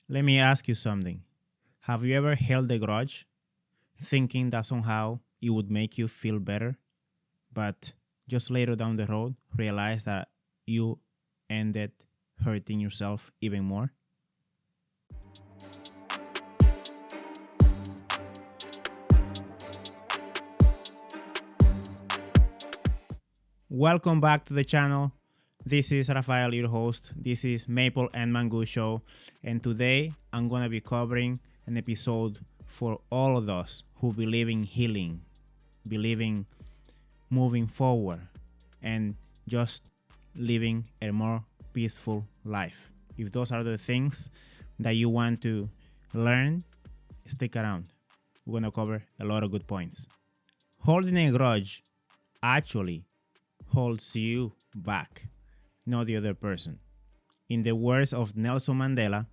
Let me ask you something. Have you ever held a grudge thinking that somehow it would make you feel better, but just later down the road realize that you ended hurting yourself even more? Welcome back to the channel. This is Rafael, your host. This is Maple and Mangu show, and today I'm gonna be covering an episode for all of us who believe in healing, believe in moving forward, and just living a more peaceful life. If those are the things that you want to learn, stick around. We're gonna cover a lot of good points. Holding a grudge actually holds you back, not the other person. In the words of Nelson Mandela,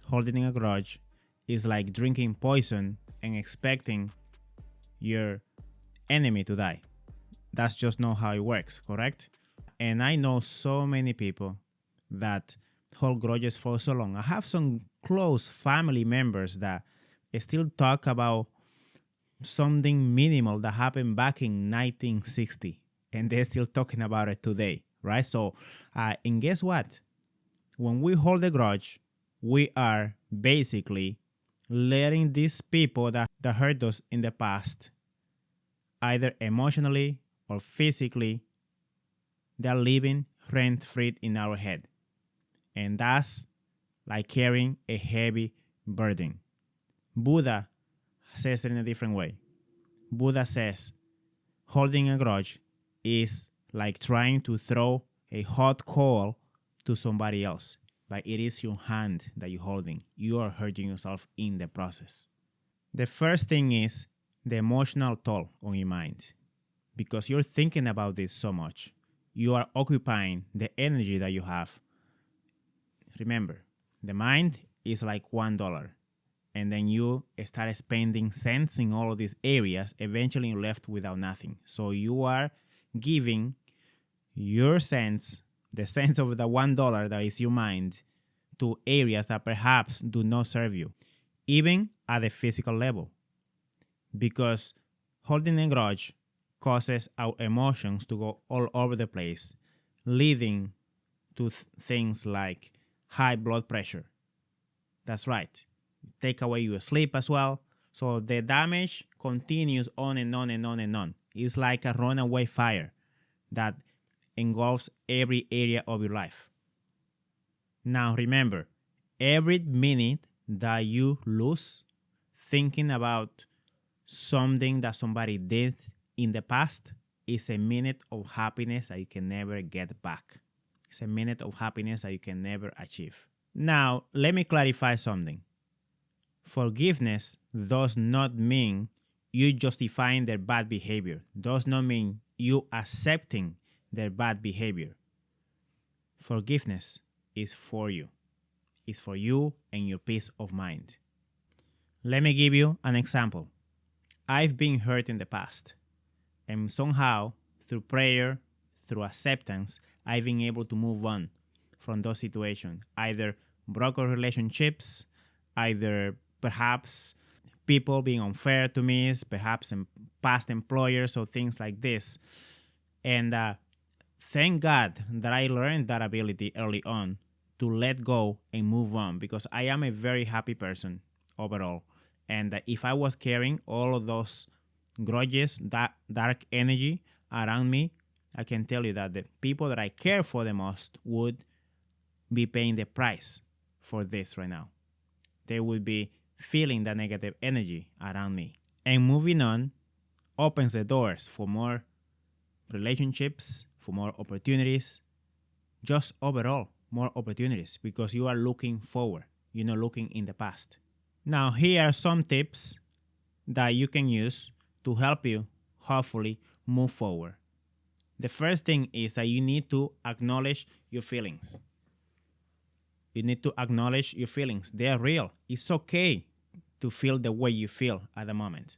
holding a grudge is like drinking poison and expecting your enemy to die. That's just not how it works, correct? And I know so many people that hold grudges for so long. I have some close family members that still talk about something minimal that happened back in 1960, and they're still talking about it today, right? So, and guess what? When we hold a grudge, we are basically letting these people that hurt us in the past, either emotionally or physically, they're living rent-free in our head. And that's like carrying a heavy burden. Buddha says it in a different way. Buddha says holding a grudge is like trying to throw a hot coal to somebody else, but it is your hand that you're holding. You are hurting yourself in the process. The first thing is the emotional toll on your mind, because you're thinking about this so much. You are occupying the energy that you have. Remember, the mind is like $1, and then you start spending cents in all of these areas. Eventually, you're left without nothing. So you are giving your cents, the cents of the $1 that is your mind, to areas that perhaps do not serve you, even at the physical level. Because holding a grudge causes our emotions to go all over the place, leading to things like high blood pressure. That's right. Take away your sleep as well. So the damage continues on and on and on and on. It's like a runaway fire that engulfs every area of your life. Now remember, every minute that you lose thinking about something that somebody did in the past is a minute of happiness that you can never get back. It's a minute of happiness that you can never achieve. Now, let me clarify something. Forgiveness does not mean you justifying their bad behavior. Does not mean you accepting their bad behavior. Forgiveness is for you. It's for you and your peace of mind. Let me give you an example. I've been hurt in the past, and somehow, through prayer, through acceptance, I've been able to move on from those situations. Either broken relationships, either perhaps people being unfair to me, perhaps past employers or things like this. And thank God that I learned that ability early on to let go and move on, because I am a very happy person overall. And if I was carrying all of those grudges, that dark energy around me, I can tell you that the people that I care for the most would be paying the price for this right now. They would be feeling the negative energy around me. And moving on opens the doors for more relationships, for more opportunities, just overall more opportunities, because you are looking forward, you're not looking in the past. Now, here are some tips that you can use to help you hopefully move forward. The first thing is that you need to acknowledge your feelings. You need to acknowledge your feelings. They are real. It's okay to feel the way you feel at the moment.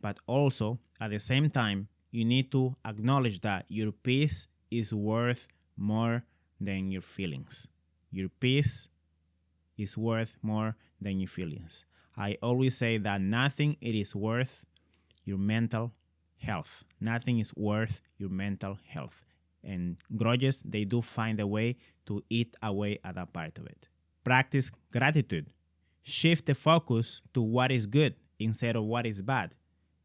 But also, at the same time, you need to acknowledge that your peace is worth more than your feelings. Your peace is worth more than your feelings. I always say that nothing it is worth your mental health. Nothing is worth your mental health. And grudges, they do find a way to eat away at that part of it. Practice gratitude. Shift the focus to what is good instead of what is bad.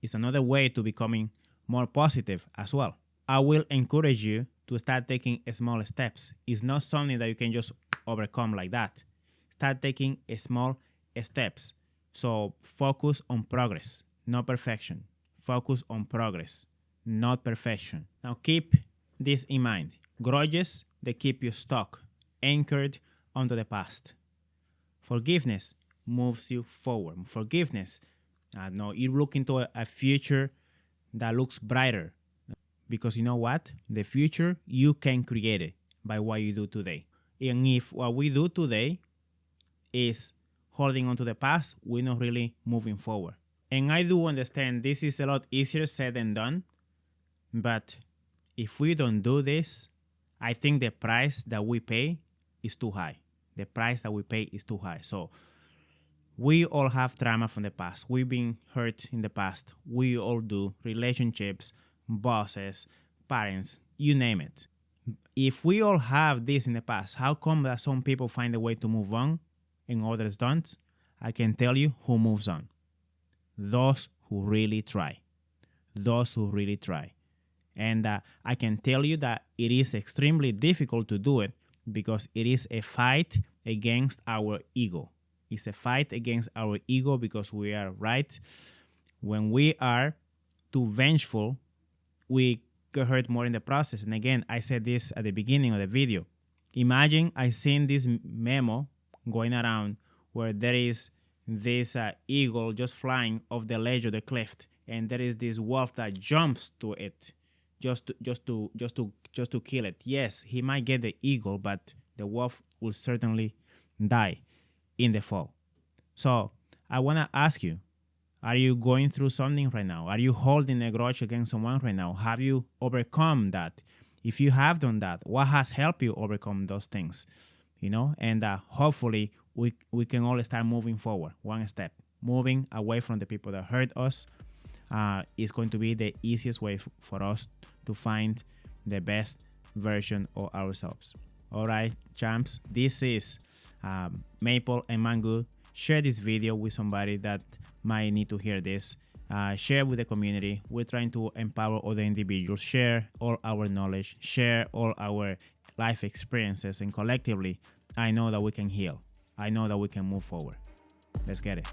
It's another way to becoming more positive as well. I will encourage you to start taking small steps. It's not something that you can just overcome like that. Start taking small steps. So focus on progress, not perfection. Focus on progress, not perfection. Now keep this in mind. Grudges, they keep you stuck, anchored onto the past. Forgiveness moves you forward. Forgiveness, no, you look into a future that looks brighter. Because you know what? The future, you can create it by what you do today. And if what we do today is holding on to the past, we're not really moving forward. And I do understand this is a lot easier said than done. But if we don't do this, I think the price that we pay is too high. The price that we pay is too high. So we all have trauma from the past. We've been hurt in the past. We all do. Relationships, bosses, parents, you name it. If we all have this in the past, how come that some people find a way to move on and others don't? I can tell you who moves on. Those who really try. Those who really try. And I can tell you that it is extremely difficult to do it because it is a fight against our ego. It's a fight against our ego because we are right. When we are too vengeful, we get hurt more in the process. And again, I said this at the beginning of the video. Imagine I seen this memo going around where there is this eagle just flying off the ledge of the cliff, and there is this wolf that jumps to it just to kill it. Yes, he might get the eagle, but the wolf will certainly die in the fall. So I want to ask you, are you going through something right now? Are you holding a grudge against someone right now? Have you overcome that? If you have done that, what has helped you overcome those things? And hopefully we can all start moving forward one step. Moving away from the people that hurt us is going to be the easiest way for us to find the best version of ourselves. All right, champs, this is Maple and Mangu. Share this video with somebody that might need to hear this. Share with the community. We're trying to empower other individuals, share all our knowledge, share all our life experiences, and collectively, I know that we can heal. I know that we can move forward. Let's get it.